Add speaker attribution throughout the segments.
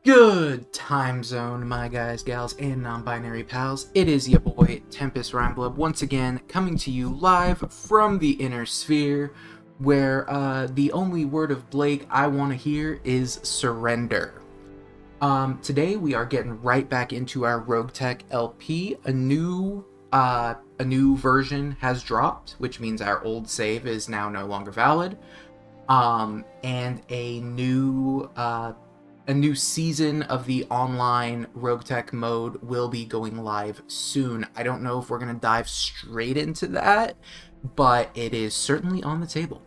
Speaker 1: Good time zone, my guys, gals, and non-binary pals. It is your boy, Tempest Rhymeblood, once again coming to you live from the Inner Sphere, where the only word of Blake I want to hear is surrender. Today we are getting right back into our RogueTech LP. A new version has dropped, which means our old save is now no longer valid. And a new season of the online RogueTech mode will be going live soon. I don't know if we're going to dive straight into that, but it is certainly on the table.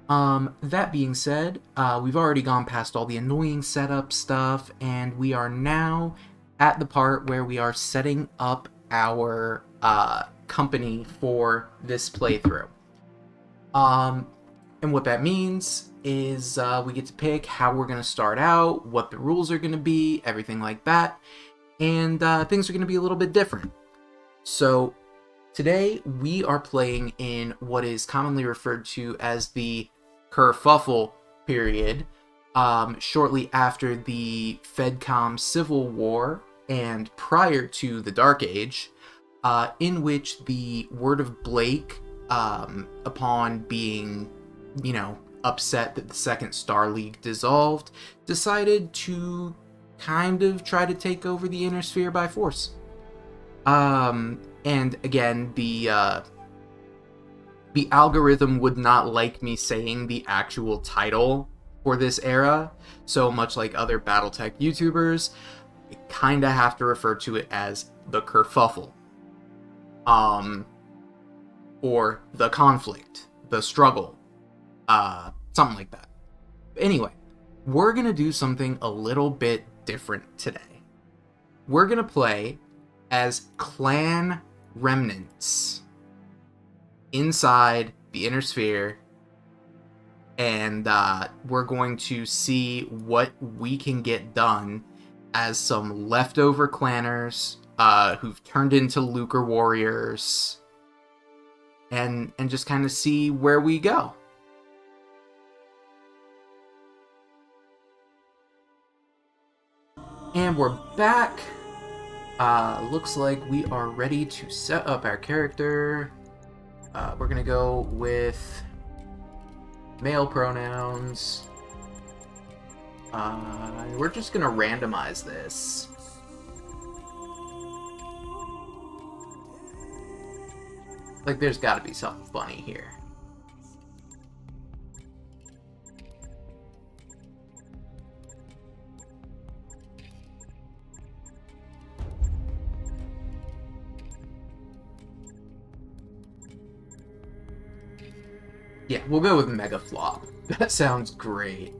Speaker 1: That being said, we've already gone past all the annoying setup stuff, and we are now at the part where we are setting up our company for this playthrough. And what that means is we get to pick how we're going to start out, what the rules are going to be, everything like that, and things are going to be a little bit different. So today we are playing in what is commonly referred to as the kerfuffle period, shortly after the Fedcom Civil War and prior to the Dark Age, in which the word of Blake, upon being upset that the Second Star League dissolved, decided to kind of try to take over the Inner Sphere by force. And again, the algorithm would not like me saying the actual title for this era, so much like other BattleTech YouTubers, I kind of have to refer to it as the kerfuffle. Or the conflict, the struggle, something like that. Anyway, we're gonna do something a little bit different today. We're gonna play as Clan Remnants inside the Inner Sphere, and we're going to see what we can get done as some leftover clanners who've turned into Lucre warriors, and just kind of see where we go. And we're back. Looks like we are ready to set up our character. We're gonna go with male pronouns. We're just gonna randomize this. Like, there's gotta be something funny here. Yeah, we'll go with Mega Flop. That sounds great.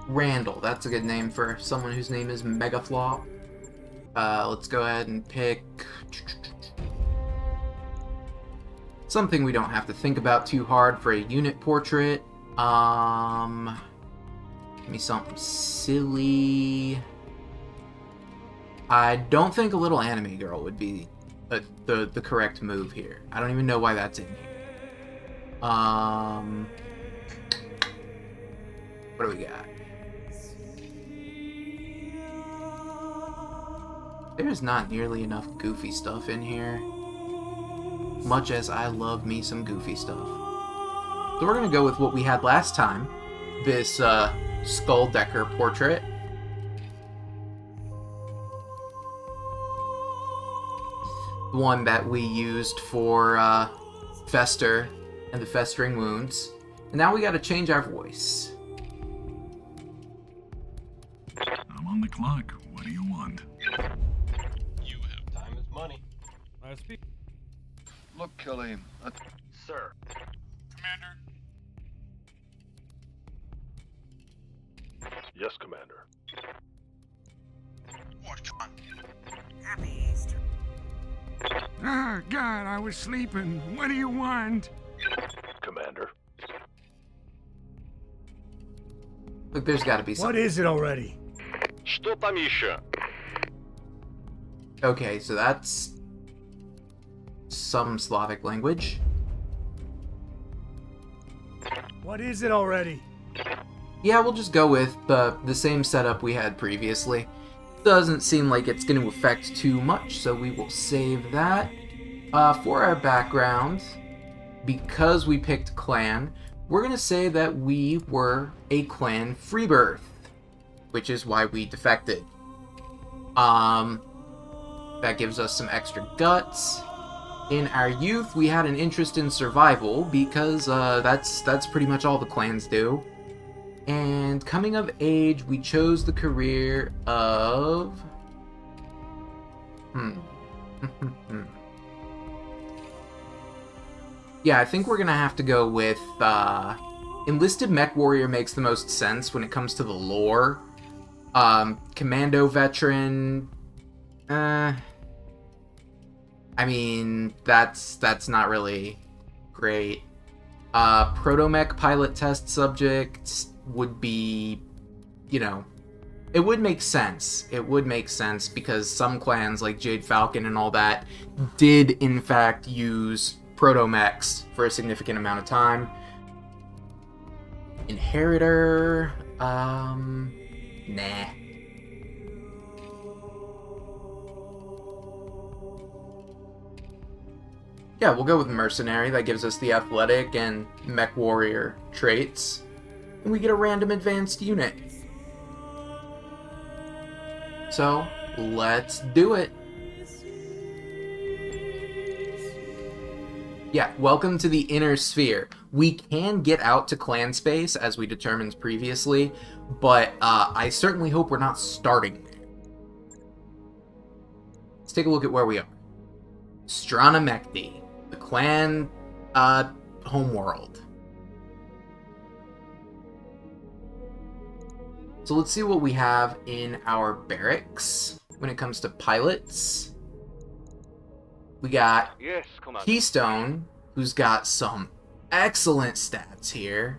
Speaker 1: Randall, that's a good name for someone whose name is Mega Flop. Let's go ahead and pick something we don't have to think about too hard for a unit portrait. Give me something silly. I don't think a little anime girl would be the correct move here. I don't even know why that's in here. What do we got? There's not nearly enough goofy stuff in here, much as I love me some goofy stuff. So we're gonna go with what we had last time, this Skulldecker portrait. The one that we used for Fester and the festering wounds. And now we gotta change our voice.
Speaker 2: I'm on the clock. What do you want?
Speaker 3: You have time is money.
Speaker 4: I speak.
Speaker 5: Look, Kelly.
Speaker 3: Sir.
Speaker 4: Commander.
Speaker 3: Yes, Commander.
Speaker 4: What? Come on.
Speaker 6: Happy Easter.
Speaker 2: Ah, God, I was sleeping. What do you want?
Speaker 3: Commander.
Speaker 1: Look, there's got to be
Speaker 7: What
Speaker 1: something.
Speaker 7: is it already?
Speaker 3: Что там еще?
Speaker 1: Okay, so that's some Slavic language.
Speaker 7: What is it already?
Speaker 1: Yeah, we'll just go with the same setup we had previously. Doesn't seem like it's going to affect too much, so we will save that. For our background, because we picked clan, we're going to say that we were a clan freebirth, which is why we defected. That gives us some extra guts. In our youth, we had an interest in survival, because that's pretty much all the clans do. And coming of age, we chose the career of... Yeah, I think we're gonna have to go with, Enlisted Mech Warrior makes the most sense when it comes to the lore. Commando Veteran... I mean, that's not really great. Protomech Pilot Test Subject would be, you know, it would make sense. It would make sense because some clans like Jade Falcon and all that did in fact use protomechs for a significant amount of time. Inheritor, nah. Yeah, we'll go with Mercenary. That gives us the Athletic and Mech Warrior traits. And we get a random advanced unit. So, let's do it. Yeah, welcome to the Inner Sphere. We can get out to clan space, as we determined previously, but I certainly hope we're not starting there. Let's take a look at where we are. Sarna Mechdi, the clan homeworld. So let's see what we have in our barracks when it comes to pilots. We got
Speaker 3: Yes, Commander.
Speaker 1: Keystone, who's got some excellent stats here.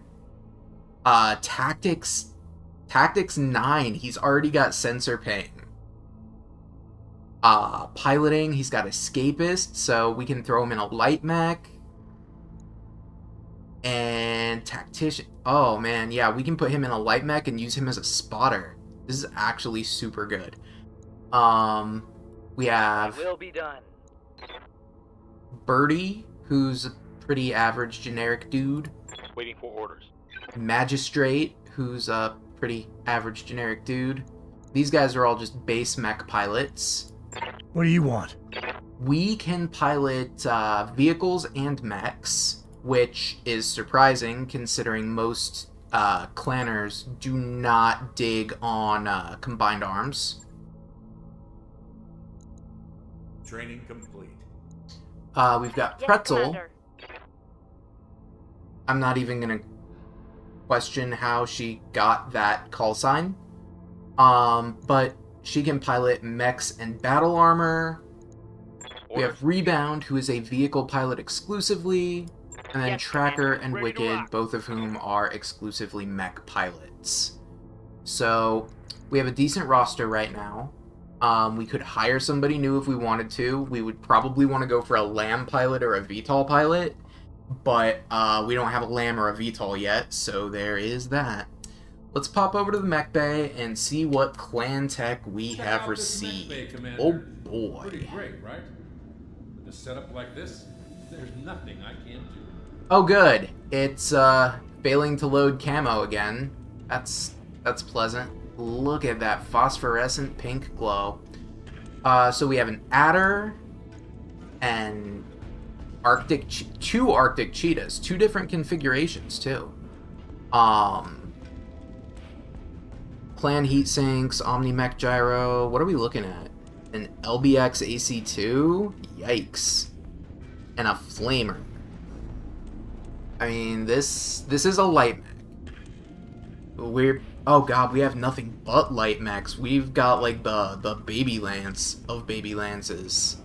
Speaker 1: Tactics 9, he's already got sensor ping. Piloting, he's got Escapist, so we can throw him in a light mech. And Tactician, oh man, yeah, we can put him in a light mech and use him as a spotter. This is actually super good. We have
Speaker 6: Will be done.
Speaker 1: Birdie, who's a pretty average generic dude.
Speaker 3: Waiting for orders.
Speaker 1: Magistrate, who's a pretty average generic dude. These guys are all just base mech pilots.
Speaker 7: What do you want?
Speaker 1: We can pilot vehicles and mechs, which is surprising considering most clanners do not dig on combined arms.
Speaker 8: Training complete.
Speaker 1: We've got
Speaker 6: Yes,
Speaker 1: Pretzel.
Speaker 6: Commander.
Speaker 1: I'm not even gonna question how she got that call sign. But she can pilot mechs and battle armor. We
Speaker 3: Orders.
Speaker 1: have Rebound, who is a vehicle pilot exclusively, and then
Speaker 6: Yes,
Speaker 1: Tracker
Speaker 6: Commander.
Speaker 1: and
Speaker 3: Ready to
Speaker 1: Wicked,
Speaker 3: rock.
Speaker 1: both of whom are exclusively mech pilots. So we have a decent roster right now. We could hire somebody new if we wanted to. We would probably want to go for a LAM pilot or a VTOL pilot, but we don't have a LAM or a VTOL yet, so there is that. Let's pop over to the mech bay and see what clan tech we
Speaker 8: Check
Speaker 1: have
Speaker 8: out this mech
Speaker 1: received.
Speaker 8: bay, Commander.
Speaker 1: Oh
Speaker 8: Pretty
Speaker 1: boy.
Speaker 8: great, right? With a setup like this, there's nothing I can't do.
Speaker 1: Oh good. It's failing to load camo again. That's pleasant. Look at that phosphorescent pink glow. So we have an adder and two Arctic cheetahs, two different configurations too. Clan heat sinks, Omni-Mech gyro. What are we looking at? An LBX AC2? Yikes. And a flamer. I mean, this is a light mech. Oh god, we have nothing but light mechs. We've got like the baby lance of baby lances.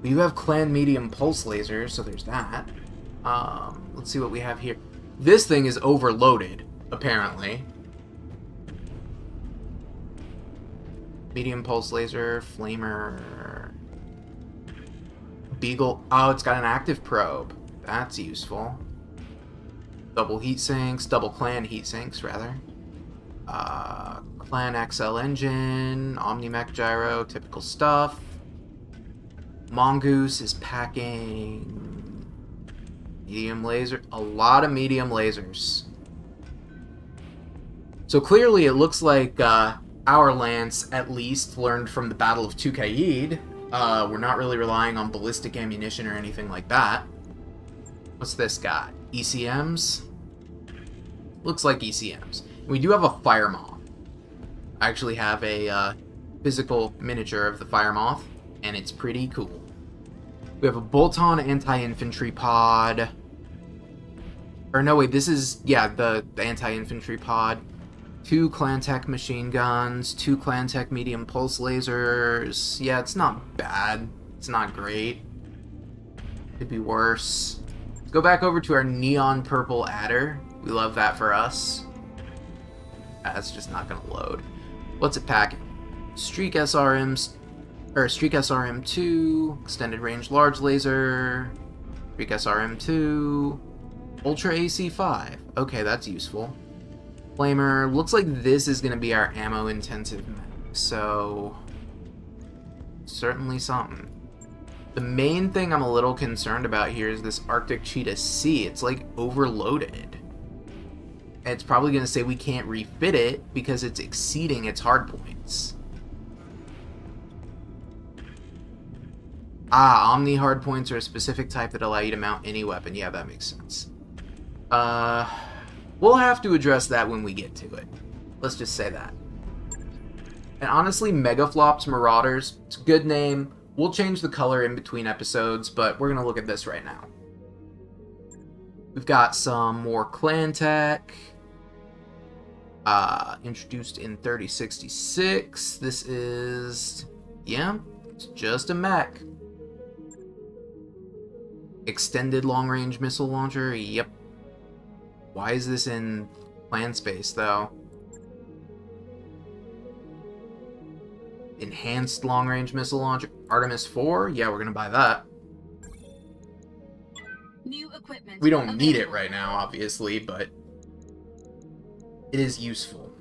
Speaker 1: We do have clan medium pulse lasers, so there's that. Let's see what we have here. This thing is overloaded. apparently. Medium pulse laser, flamer, beagle. Oh, it's got an active probe. That's useful. Double heat sinks, double clan heat sinks, rather. Clan XL engine, Omni-Mech gyro, typical stuff. Mongoose is packing medium laser, a lot of medium lasers. So clearly it looks like our Lance at least learned from the Battle of Tukaid. We're not really relying on ballistic ammunition or anything like that. What's this got? ECMs? Looks like ECMs. We do have a fire moth. I actually have a physical miniature of the fire moth, and it's pretty cool. We have a bolt-on anti-infantry pod. Or no, wait, this is, yeah, the anti-infantry pod. 2 Clan-Tech machine guns, 2 Clan-Tech medium pulse lasers. Yeah, it's not bad. It's not great. Could be worse. Let's go back over to our neon purple adder. We love that for us. That's just not gonna load. What's it packing? Streak SRMs, or Streak SRM2, extended range large laser, Streak SRM2, Ultra AC5. Okay, that's useful. Flamer. Looks like this is gonna be our ammo intensive mech, so certainly something. The main thing I'm a little concerned about here is this Arctic Cheetah C. It's like overloaded. It's probably going to say we can't refit it because it's exceeding its hard points. Ah, Omni hard points are a specific type that allow you to mount any weapon. Yeah, that makes sense. We'll have to address that when we get to it. Let's just say that. And honestly, Megaflops Marauders, it's a good name. We'll change the color in between episodes, but we're going to look at this right now. We've got some more Clan Tech. Introduced in 3066. This is, yeah, it's just a mech. Extended long-range missile launcher. Yep. Why is this in clan space, though? Enhanced long-range missile launcher. Artemis 4? Yeah, we're gonna buy that.
Speaker 6: New equipment.
Speaker 1: We don't need it right now, obviously, but it is useful.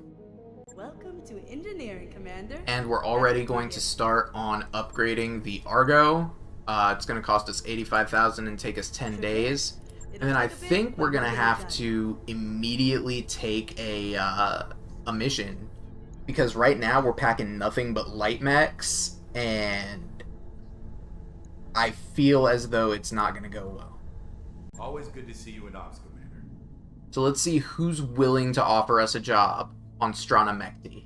Speaker 6: Welcome to engineering, Commander.
Speaker 1: And we're already going to start on upgrading the Argo. It's going to cost us 85,000 and take us 10 days. And then I think we're going to have to immediately take a mission. Because right now we're packing nothing but light mechs, and I feel as though it's not going to go well.
Speaker 8: Always good to see you in ops, Commander.
Speaker 1: So let's see who's willing to offer us a job on Sarna Mechty.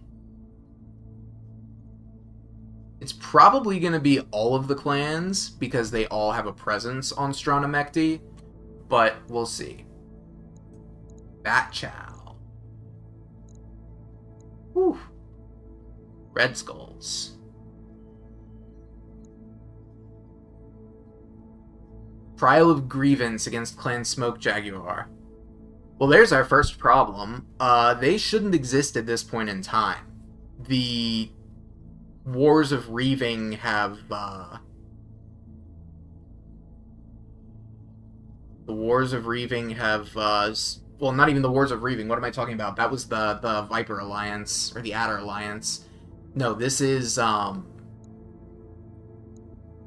Speaker 1: It's probably going to be all of the clans, because they all have a presence on Sarna Mechty, but we'll see. Bat Chow. Whew. Red Skulls. Trial of Grievance against Clan Smoke Jaguar. Well, there's our first problem. They shouldn't exist at this point in time. The Wars of Reaving have, well, not even the Wars of Reaving. What am I talking about? That was the Viper Alliance, or the Adder Alliance. No, this is,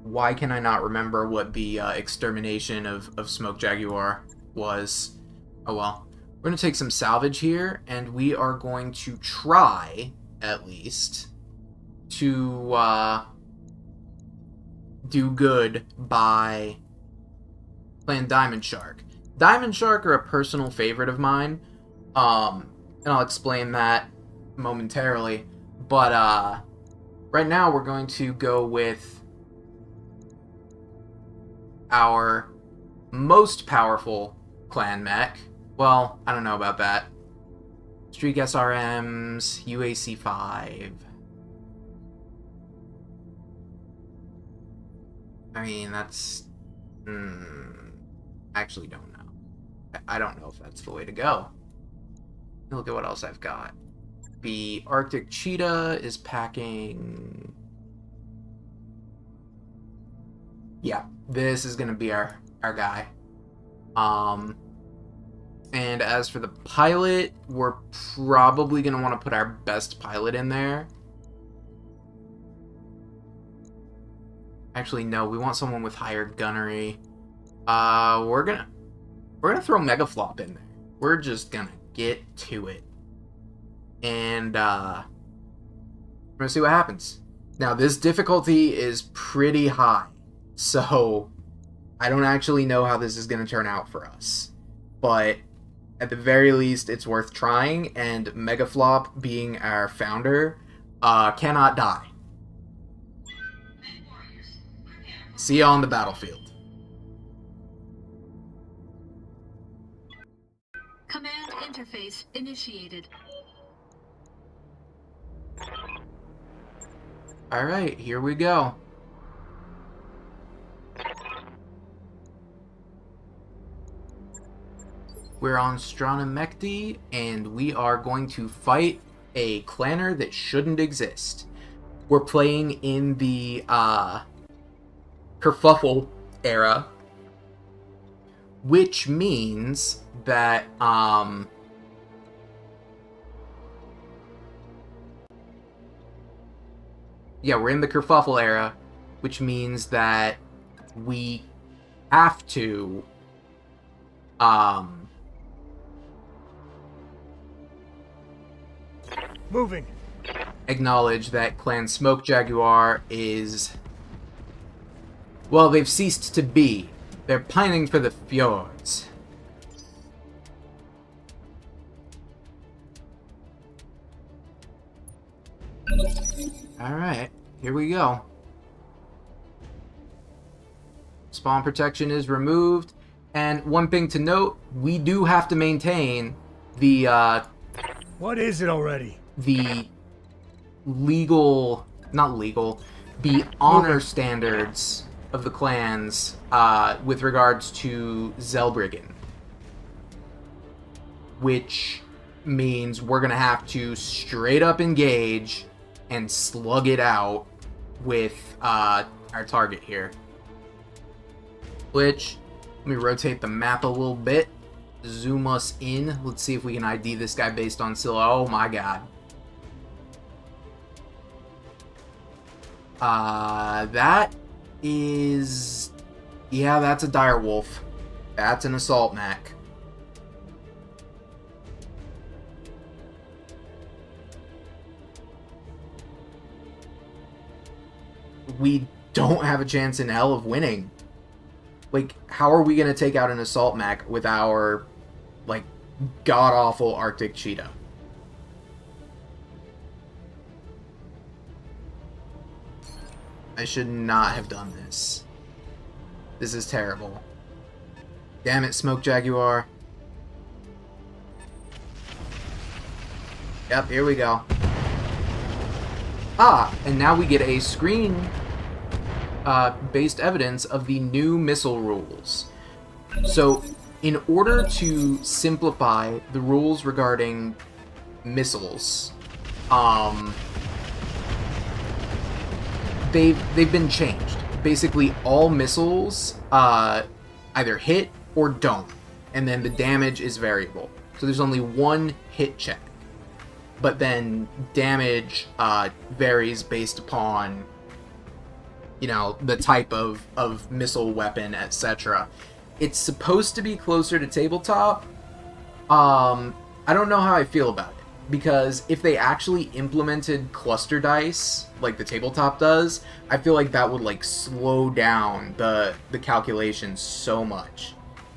Speaker 1: why can I not remember what the extermination of Smoke Jaguar was? Oh well. We're going to take some salvage here, and we are going to try, at least, to do good by playing Diamond Shark. Diamond Shark are a personal favorite of mine, and I'll explain that momentarily. But right now we're going to go with our most powerful clan mech. Well, I don't know about that. Streak SRMs, UAC5. I mean, that's... I actually don't know. I don't know if that's the way to go. Look at what else I've got. The Arctic Cheetah is packing... Yeah, this is gonna be our guy. And as for the pilot, we're probably gonna want to put our best pilot in there. Actually, no, we want someone with higher gunnery. We're gonna throw Megaflop in there. We're just gonna get to it. And we're gonna see what happens. Now, this difficulty is pretty high, so I don't actually know how this is gonna turn out for us. But at the very least, it's worth trying, and Megaflop, being our founder, cannot die. See you on the battlefield.
Speaker 6: Command interface initiated.
Speaker 1: Alright, here we go. We're on Strana, and we are going to fight a clanner that shouldn't exist. We're playing in the kerfuffle era, which means that yeah, we're in the kerfuffle era, which means that we have to
Speaker 7: Moving.
Speaker 1: acknowledge that Clan Smoke Jaguar is... Well, they've ceased to be. They're pining for the fjords. Alright, here we go. Spawn protection is removed. And one thing to note, we do have to maintain the,
Speaker 7: What is it already?
Speaker 1: the legal... Not legal. The honor standards of the clans with regards to Zelbriggen, which means we're gonna have to straight up engage and slug it out with our target here. Which, let me rotate the map a little bit, zoom us in. Let's see if we can ID this guy based on silhouette. Oh my god. That is... Yeah, that's a direwolf. That's an assault mech. We don't have a chance in hell of winning. Like, how are we gonna take out an assault mech with our, like, god-awful Arctic Cheetah? I should not have done this. This is terrible. Damn it, Smoke Jaguar. Yep, here we go. Ah, and now we get a screen based evidence of the new missile rules. So, in order to simplify the rules regarding missiles, they've been changed. Basically, all missiles either hit or don't, and then the damage is variable. So there's only one hit check, but then damage varies based upon, you know, the type of missile weapon, etc. It's supposed to be closer to tabletop. I don't know how I feel about it, because if they actually implemented cluster dice like the tabletop does, I feel like that would like slow down the calculations so much,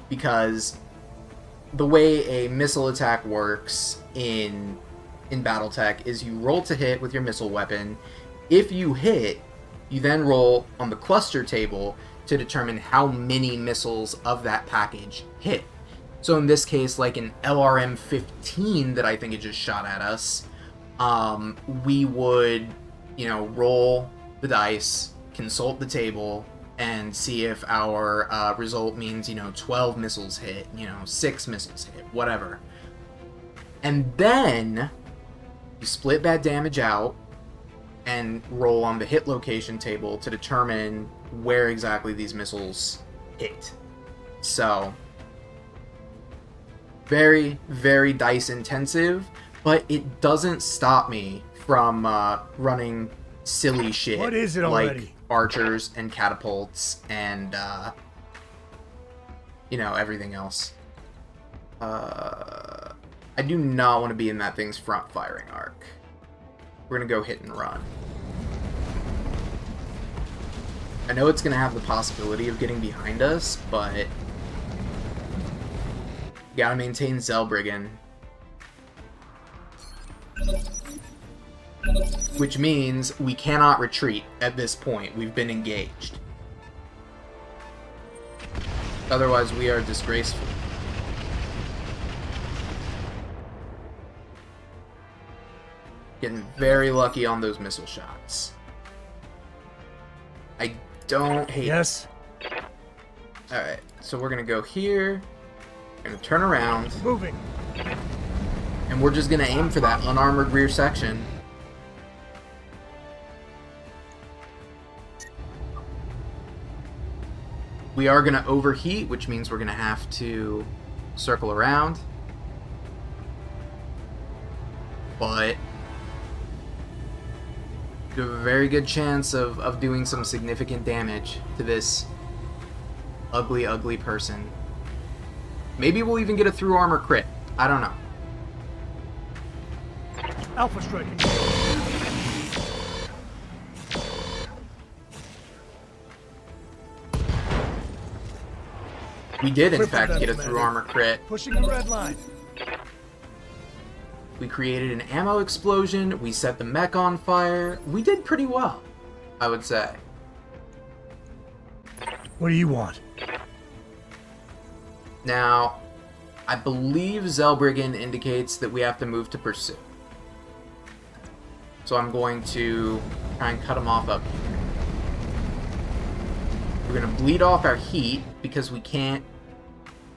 Speaker 1: because the way a missile attack works in BattleTech is you roll to hit with your missile weapon. If you hit, you then roll on the cluster table to determine how many missiles of that package hit. So in this case, like an LRM-15 that I think it just shot at us, we would, you know, roll the dice, consult the table, and see if our result means, you know, 12 missiles hit, you know, 6 missiles hit, whatever. And then you split that damage out and roll on the hit location table to determine where exactly these missiles hit. So, very, very dice intensive, but it doesn't stop me from running silly shit
Speaker 7: What is it
Speaker 1: like
Speaker 7: already?
Speaker 1: archers and catapults and, you know, everything else. I do not want to be in that thing's front firing arc. We're going to go hit and run. I know it's going to have the possibility of getting behind us, but you gotta maintain Zellbriggen. Which means we cannot retreat at this point. We've been engaged. Otherwise, we are disgraceful. Getting very lucky on those missile shots. I don't hate
Speaker 7: Yes.
Speaker 1: Alright, so we're gonna go here. We're gonna turn around.
Speaker 7: Moving.
Speaker 1: And we're just gonna aim for that unarmored rear section. We are gonna overheat, which means we're gonna have to circle around. But we have a very good chance of doing some significant damage to this ugly, ugly person. Maybe we'll even get a through armor crit. I don't know.
Speaker 7: Alpha striking.
Speaker 1: We did, in
Speaker 7: Crippled
Speaker 1: fact,
Speaker 7: that
Speaker 1: get a
Speaker 7: commander.
Speaker 1: through armor crit.
Speaker 7: Pushing the red line.
Speaker 1: We created an ammo explosion. We set the mech on fire. We did pretty well, I would say.
Speaker 7: What do you want?
Speaker 1: Now, I believe Zellbriggen indicates that we have to move to pursuit. So I'm going to try and cut him off up here. We're going to bleed off our heat because we can't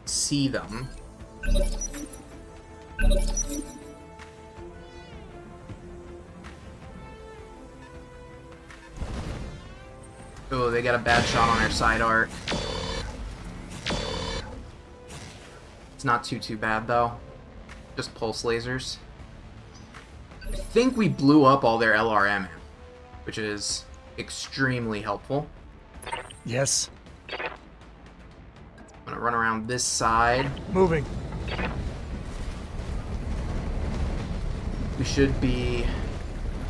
Speaker 1: see them. Oh, they got a bad shot on our side arc. It's not too bad, though. Just pulse lasers. I think we blew up all their LRM, which is extremely helpful.
Speaker 7: Yes.
Speaker 1: I'm gonna run around this side.
Speaker 7: Moving.
Speaker 1: We should be...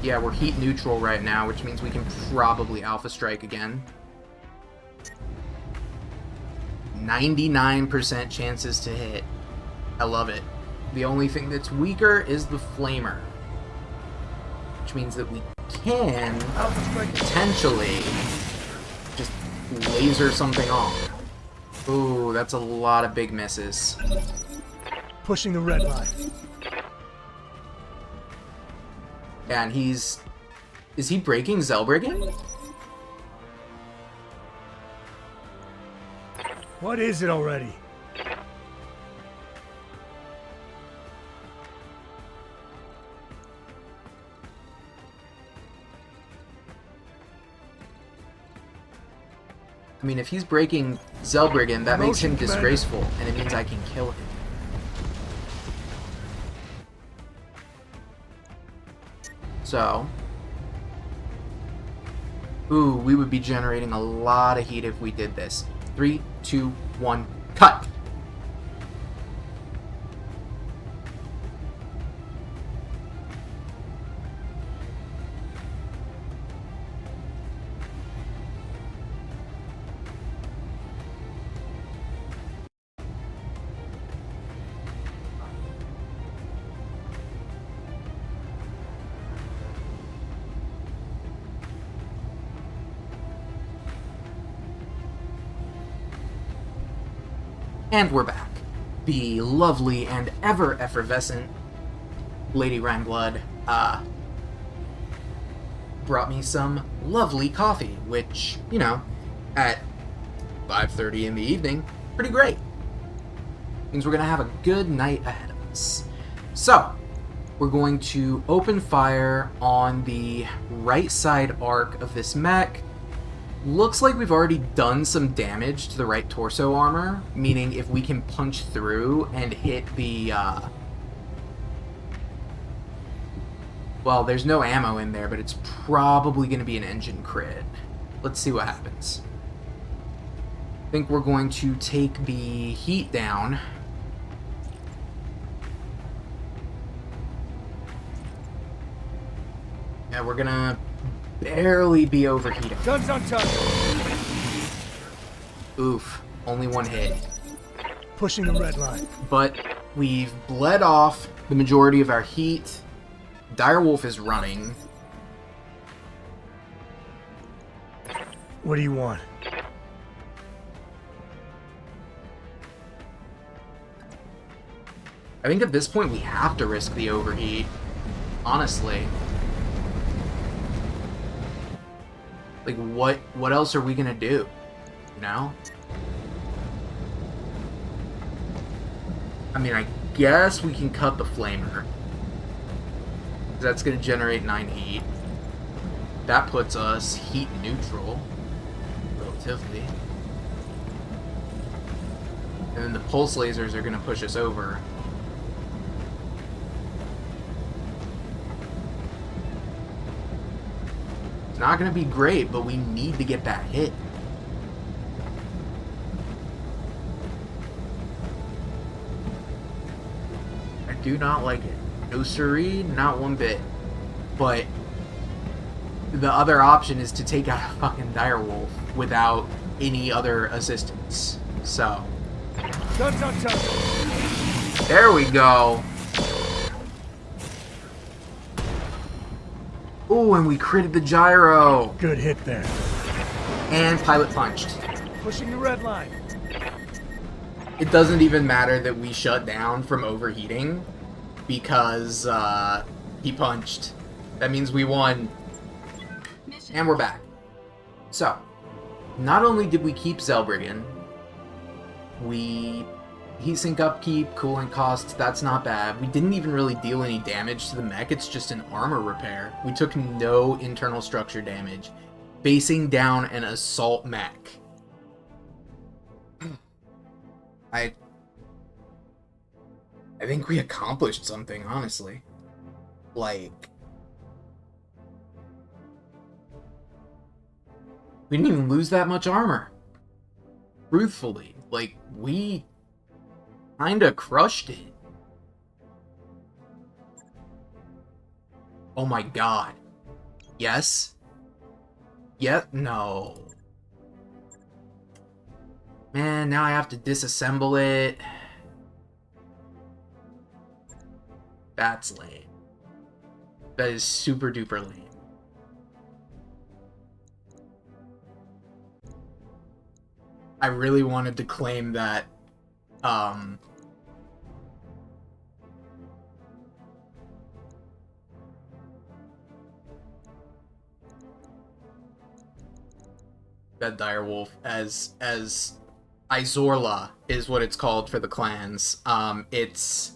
Speaker 1: Yeah, we're heat neutral right now, which means we can probably Alpha Strike again. 99% chances to hit. I love it. The only thing that's weaker is the Flamer. Which means that we can
Speaker 7: Alpha striking.
Speaker 1: potentially just laser something off. Ooh, that's a lot of big misses.
Speaker 7: Pushing the red line.
Speaker 1: Yeah, and he's... Is he breaking Zellbriggen?
Speaker 7: What is it already?
Speaker 1: I mean, if he's breaking Zellbriggen, that makes him
Speaker 7: Promotion,
Speaker 1: disgraceful, and it means I can kill him. So... Ooh, we would be generating a lot of heat if we did this. 3, 2, 1, cut! And we're back. The lovely and ever effervescent Lady Rangblood brought me some lovely coffee, which, you know, at 5:30 in the evening, pretty great. Means we're gonna have a good night ahead of us. So, we're going to open fire on the right side arc of this mech. Looks like we've already done some damage to the right torso armor, meaning if we can punch through and hit the, well, there's no ammo in there, but it's probably going to be an engine crit. Let's see what happens. I think we're going to take the heat down. Yeah, we're gonna barely be overheating.
Speaker 7: Guns untouched.
Speaker 1: Oof, only one hit.
Speaker 7: Pushing the red line.
Speaker 1: But we've bled off the majority of our heat. Direwolf is running.
Speaker 7: What do you want?
Speaker 1: I think at this point we have to risk the overheat. Honestly. Like, what else are we gonna do? You know? I mean, I guess we can cut the flamer. That's gonna generate 9 heat. That puts us heat neutral, relatively. And then the pulse lasers are gonna push us over. It's not gonna be great, but we need to get that hit. I do not like it. No siree, not one bit. But the other option is to take out a fucking direwolf without any other assistance. So
Speaker 7: Guns untouched.
Speaker 1: there we go. Ooh, and we critted the gyro.
Speaker 7: Good hit there.
Speaker 1: And pilot punched.
Speaker 7: Pushing the red line.
Speaker 1: It doesn't even matter that we shut down from overheating because he punched. That means we won.
Speaker 6: Mission.
Speaker 1: And we're back. So, not only did we keep Zellbriggen, we heatsink upkeep, coolant costs, that's not bad. We didn't even really deal any damage to the mech, it's just an armor repair. We took no internal structure damage. Basing down an assault mech. I think we accomplished something, honestly. Like, we didn't even lose that much armor. Truthfully, like, we kinda crushed it. Oh my god. Yes? Yeah? No. Man, now I have to disassemble it. That's lame. That is super duper lame. I really wanted to claim that, that direwolf as Izorla is what it's called for the clans. It's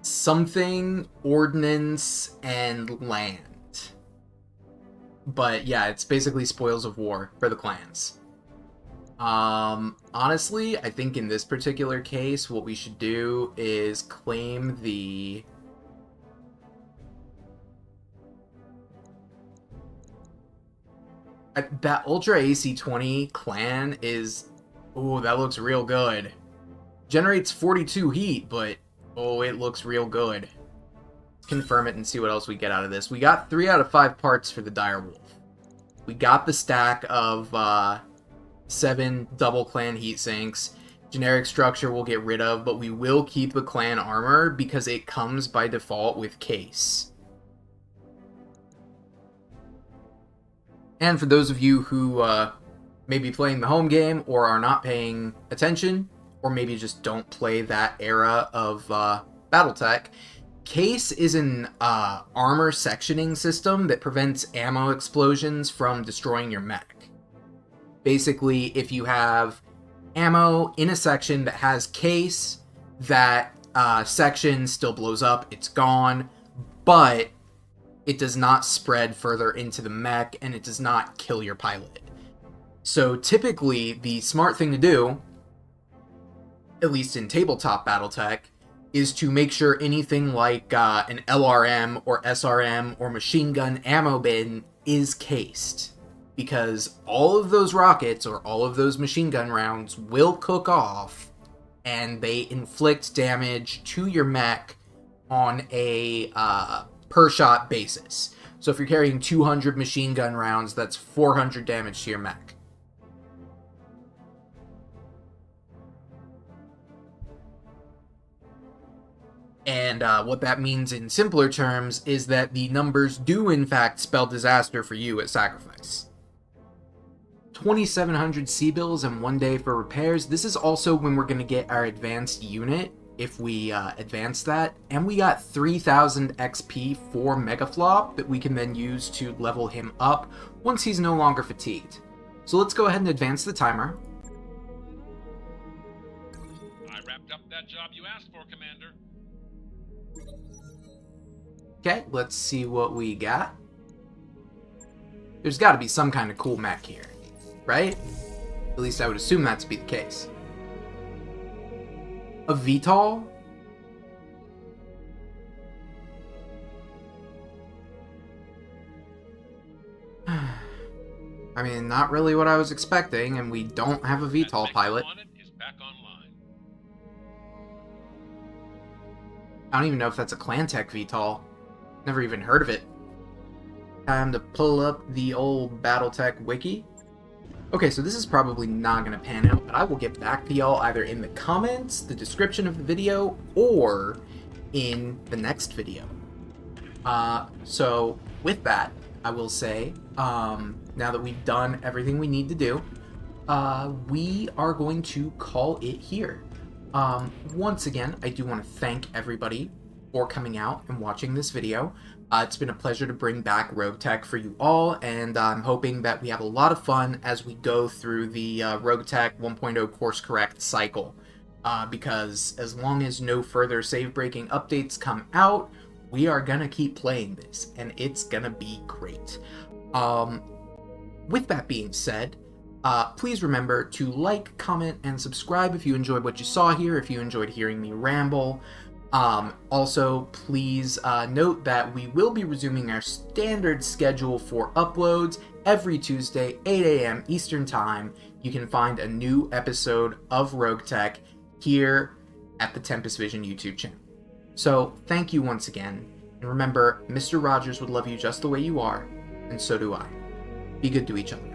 Speaker 1: something, ordnance, and land. But yeah, it's basically spoils of war for the clans. Honestly, I think in this particular case, what we should do is claim the... That Ultra AC-20 clan is... Ooh, that looks real good. Generates 42 heat, but... Oh, it looks real good. Let's confirm it and see what else we get out of this. We got 3 out of 5 parts for the direwolf. We got the stack of 7 double clan heat sinks. Generic structure we'll get rid of, but we will keep the clan armor because it comes by default with case. And for those of you who may be playing the home game or are not paying attention, or maybe just don't play that era of BattleTech, Case is an armor sectioning system that prevents ammo explosions from destroying your mech. Basically, if you have ammo in a section that has case that section still blows up, it's gone, but it does not spread further into the mech, and it does not kill your pilot. So typically, the smart thing to do, at least in tabletop BattleTech, is to make sure anything like an LRM or SRM or machine gun ammo bin is cased. Because all of those rockets or all of those machine gun rounds will cook off, and they inflict damage to your mech on a per shot basis. So if you're carrying 200 machine gun rounds, that's 400 damage to your mech. And what that means in simpler terms is that the numbers do in fact spell disaster for you at sacrifice. 2,700 C-bills and 1 day for repairs. This is also when we're going to get our advanced unit, if we advance that. And we got 3,000 XP for Megaflop that we can then use to level him up once he's no longer fatigued. So let's go ahead and advance the timer.
Speaker 8: I wrapped up that job you asked for, Commander.
Speaker 1: Okay, let's see what we got. There's got to be some kind of cool mech here, right? At least I would assume that to be the case. A VTOL? I mean, not really what I was expecting, and we don't have a VTOL pilot.
Speaker 8: Is back online.
Speaker 1: I don't even know if that's a Clantech VTOL. Never even heard of it. Time to pull up the old BattleTech wiki. Okay, so this is probably not going to pan out, but I will get back to y'all either in the comments, the description of the video, or in the next video. So with that, I will say, now that we've done everything we need to do, we are going to call it here. Once again, I do want to thank everybody for coming out and watching this video. It's been a pleasure to bring back RogueTech for you all, and I'm hoping that we have a lot of fun as we go through the RogueTech 1.0 course correct cycle, because as long as no further save-breaking updates come out, we are gonna keep playing this, and it's gonna be great. With that being said, please remember to like, comment, and subscribe if you enjoyed what you saw here, if you enjoyed hearing me ramble. Also, please note that we will be resuming our standard schedule for uploads every Tuesday, 8 a.m. Eastern Time. You can find a new episode of RogueTech here at the Tempest Vision YouTube channel. So, thank you once again, and remember, Mr. Rogers would love you just the way you are, and so do I. Be good to each other.